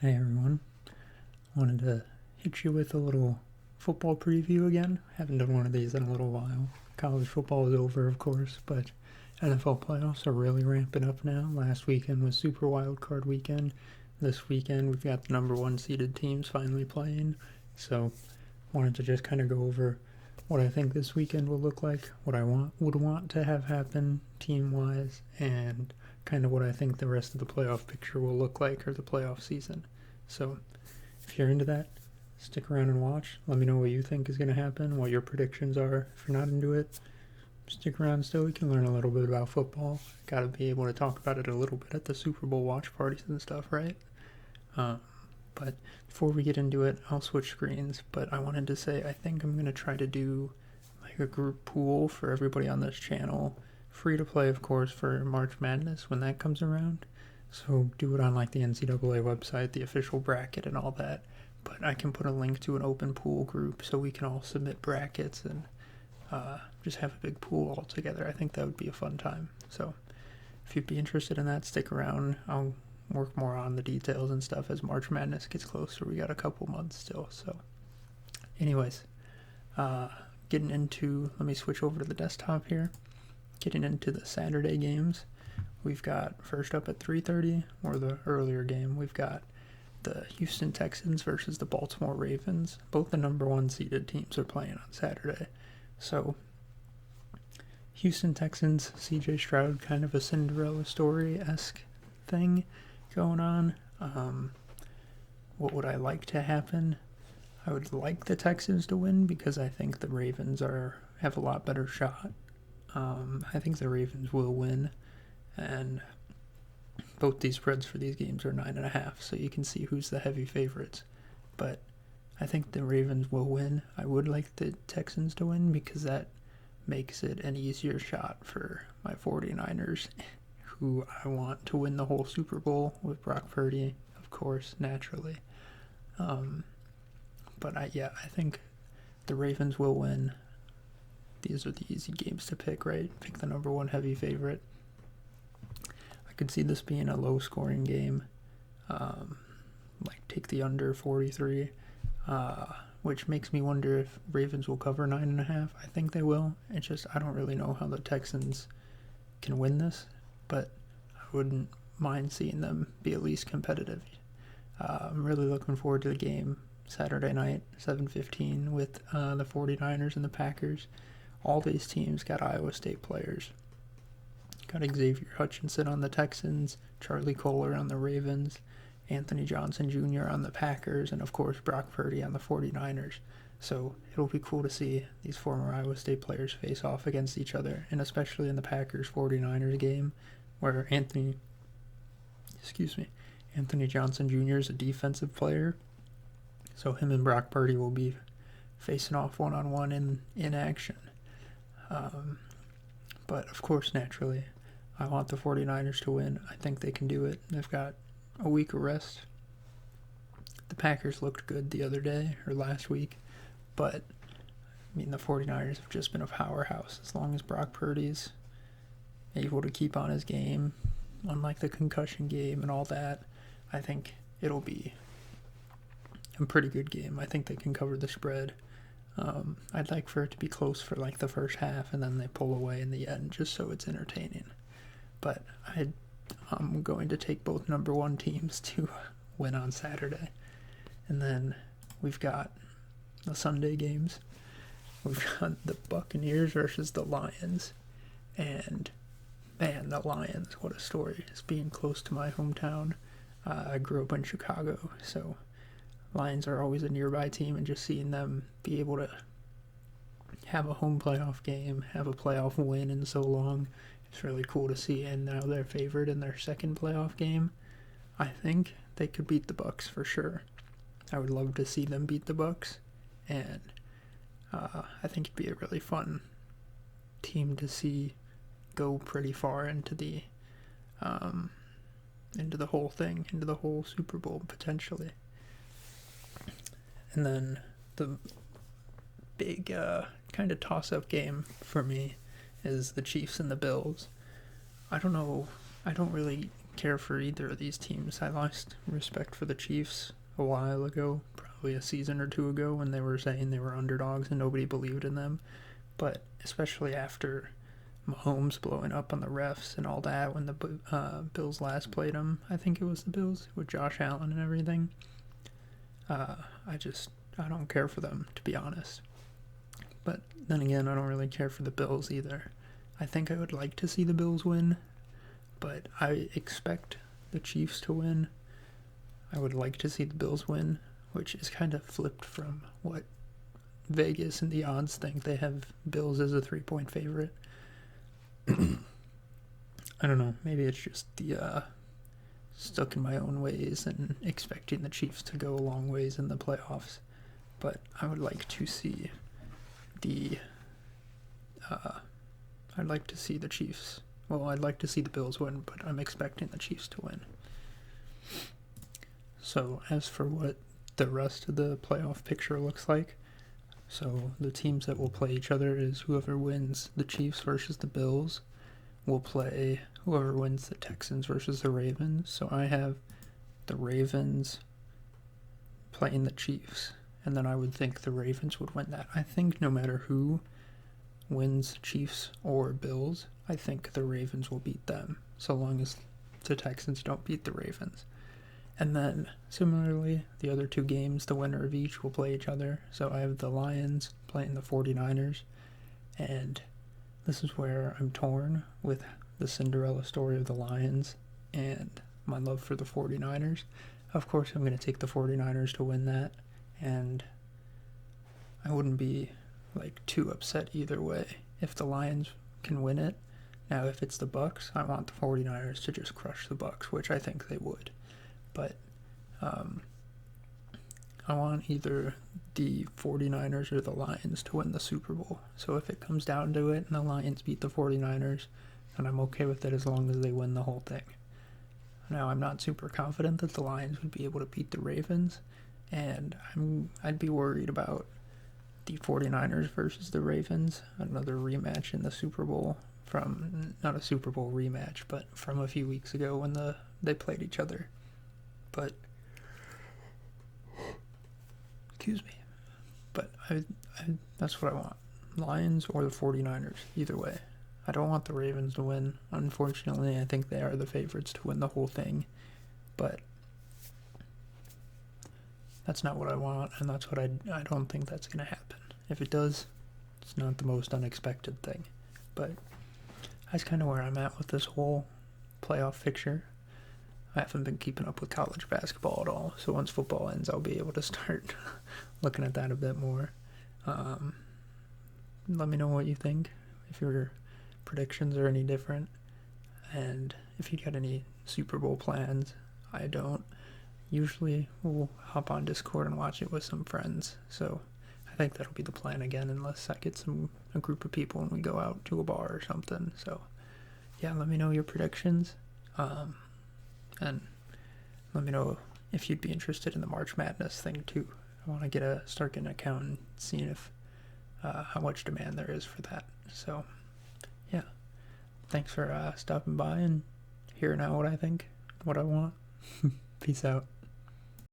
Hey everyone, wanted to hit you with a little football preview again. Haven't done one of these in a little while. College football is over, of course, but NFL playoffs are really ramping up now. Last weekend was Super Wild Card weekend. This weekend we've got the number one seeded teams finally playing. So wanted to just kind of go over what I think this weekend will look like, what I would want to have happen team-wise, and kind of what I think the rest of the playoff picture will look like, or the playoff season. So if you're into that, stick around and watch. Let me know what you think is going to happen, what your predictions are. If you're not into it, stick around still. We can learn a little bit about football. Got to be able to talk about it a little bit at the Super Bowl watch parties and stuff, right? But before we get into it, I'll switch screens. But I wanted to say I think I'm going to try to do like a group pool for everybody on this channel. Free to play, of course, for March Madness when that comes around. So do it on like the NCAA website, the official bracket and all that. But I can put a link to an open pool group so we can all submit brackets and just have a big pool all together. I think that would be a fun time. So if you'd be interested in that, stick around. I'll work more on the details and stuff as March Madness gets closer. We got a couple months still. So anyways, getting into, let me switch over to the desktop here. Getting into the Saturday games. We've got first up at 3:30, or the earlier game, we've got the Houston Texans versus the Baltimore Ravens. Both the number one seeded teams are playing on Saturday. So Houston Texans, CJ Stroud, kind of a Cinderella story-esque thing going on. What would I like to happen? I would like the Texans to win because I think the Ravens have a lot better shot. I think the Ravens will win, and both these spreads for these games are 9.5, so you can see who's the heavy favorites. But I think the Ravens will win. I would like the Texans to win because that makes it an easier shot for my 49ers, who I want to win the whole Super Bowl with Brock Purdy, of course, naturally. But I think the Ravens will win. These are the easy games to pick, right? Pick the number one heavy favorite. I could see this being a low-scoring game. Like take the under 43, which makes me wonder if Ravens will cover 9.5. I think they will. It's just I don't really know how the Texans can win this, but I wouldn't mind seeing them be at least competitive. I'm really looking forward to the game Saturday night, 7:15, with the 49ers and the Packers. All these teams got Iowa State players. Got Xavier Hutchinson on the Texans, Charlie Kolar on the Ravens, Anthony Johnson Jr. on the Packers, and of course Brock Purdy on the 49ers. So it'll be cool to see these former Iowa State players face off against each other, and especially in the Packers-49ers game, where Anthony Johnson Jr. is a defensive player. So him and Brock Purdy will be facing off one-on-one in action. But of course, naturally, I want the 49ers to win. I think they can do it. They've got a week of rest. The Packers looked good the other day, or last week, but I mean, the 49ers have just been a powerhouse. As long as Brock Purdy's able to keep on his game, unlike the concussion game and all that, I think it'll be a pretty good game. I think they can cover the spread. I'd like for it to be close for like the first half and then they pull away in the end just so it's entertaining. But I'm going to take both number one teams to win on Saturday. And then we've got the Sunday games. We've got the Buccaneers versus the Lions. And man, the Lions, what a story. It's being close to my hometown. I grew up in Chicago, so Lions are always a nearby team, and just seeing them be able to have a home playoff game, have a playoff win in so long, it's really cool to see. And now they're favored in their second playoff game. I think they could beat the Bucs for sure. I would love to see them beat the Bucs, and I think it'd be a really fun team to see go pretty far into the whole thing, into the whole Super Bowl potentially. And then the big kind of toss-up game for me is the Chiefs and the Bills. I don't know. I don't really care for either of these teams. I lost respect for the Chiefs a while ago, probably a season or two ago, when they were saying they were underdogs and nobody believed in them. But especially after Mahomes blowing up on the refs and all that, when the Bills last played them, I think it was the Bills, with Josh Allen and everything, I don't care for them, to be honest. But then again, I don't really care for the Bills either. I think I would like to see the Bills win, but I expect the Chiefs to win. I would like to see the Bills win, which is kind of flipped from what Vegas and the odds think. They have Bills as a 3-point favorite. I don't know. Maybe it's just the stuck in my own ways and expecting the Chiefs to go a long ways in the playoffs. But I would like to see I'd like to see the Chiefs. Well, I'd like to see the Bills win, but I'm expecting the Chiefs to win. So as for what the rest of the playoff picture looks like, so the teams that will play each other is whoever wins the Chiefs versus the Bills will play whoever wins the Texans versus the Ravens. So I have the Ravens playing the Chiefs, and then I would think the Ravens would win that. I think no matter who wins Chiefs or Bills, I think the Ravens will beat them, so long as the Texans don't beat the Ravens. And then, similarly, the other two games, the winner of each will play each other. So I have the Lions playing the 49ers, and this is where I'm torn with the Cinderella story of the Lions and my love for the 49ers. Of course, I'm going to take the 49ers to win that, and I wouldn't be too upset either way if the Lions can win it. Now, if it's the Bucs, I want the 49ers to just crush the Bucs, which I think they would. But I want either the 49ers or the Lions to win the Super Bowl. So if it comes down to it and the Lions beat the 49ers, then I'm okay with it as long as they win the whole thing. Now, I'm not super confident that the Lions would be able to beat the Ravens, and I'd be worried about the 49ers versus the Ravens, another rematch in the Super Bowl from, not a Super Bowl rematch, but from a few weeks ago when they played each other. But, excuse me, but I that's what I want. Lions or the 49ers, either way. I don't want the Ravens to win. Unfortunately, I think they are the favorites to win the whole thing, but that's not what I want, and that's what I don't think that's going to happen. If it does, it's not the most unexpected thing, but that's kind of where I'm at with this whole playoff picture. I haven't been keeping up with college basketball at all, so once football ends, I'll be able to start looking at that a bit more. Let me know what you think, if your predictions are any different, and if you got any Super Bowl plans. I don't. Usually we'll hop on Discord and watch it with some friends, so I think that'll be the plan again, unless I get a group of people and we go out to a bar or something. So yeah, let me know your predictions, and let me know if you'd be interested in the March Madness thing too. I want to start getting an account and seeing if how much demand there is for that. So yeah, thanks for stopping by and hearing out what I think, what I want. Peace out.